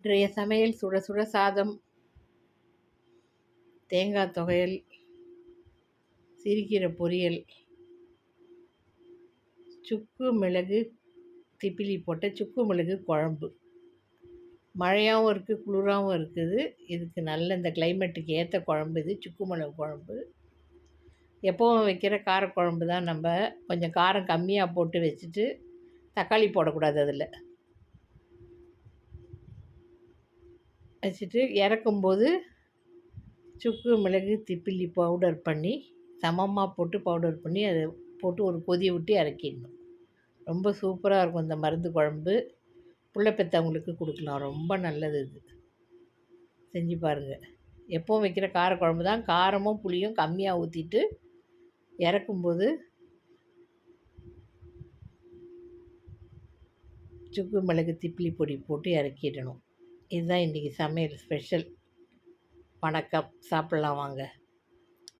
இன்றைய சமையல் சுட சுட சாதம், தேங்காய் துவையல், சிறுகீரை பொரியல், சுக்கு மிளகு திப்பிலி போட்ட சுக்கு மிளகு குழம்பு. மழையாகவும் இருக்குது, குளிராகவும் இருக்குது. இதுக்கு நல்ல இந்த கிளைமேட்டுக்கு ஏற்ற குழம்பு இது, சுக்கு மிளகு குழம்பு. எப்போவும் வைக்கிற காரக்குழம்பு தான். நம்ம கொஞ்சம் காரம் கம்மியாக போட்டு வச்சுட்டு தக்காளி போடக்கூடாது. அதில் வச்சுட்டு இறக்கும்போது சுக்கு மிளகு திப்பிலி பவுடர் பண்ணி சமமாக போட்டு பவுடர் பண்ணி அதை போட்டு ஒரு கொதி விட்டு இறக்கிடணும். ரொம்ப சூப்பராக இருக்கும் இந்த மருந்து குழம்பு. புள்ள பெற்றவங்களுக்கு கொடுக்கலாம், ரொம்ப நல்லது. இது செஞ்சு பாருங்கள். எப்போவும் வைக்கிற காரக்குழம்பு தான். காரமும் புளியும் கம்மியாக ஊற்றிட்டு இறக்கும்போது சுக்கு மிளகு திப்பிலி பொடி போட்டு இறக்கிடணும். இதுதான் இன்றைக்கி சமையல் ஸ்பெஷல். வணக்கம், சாப்பிட்லாம் வாங்க.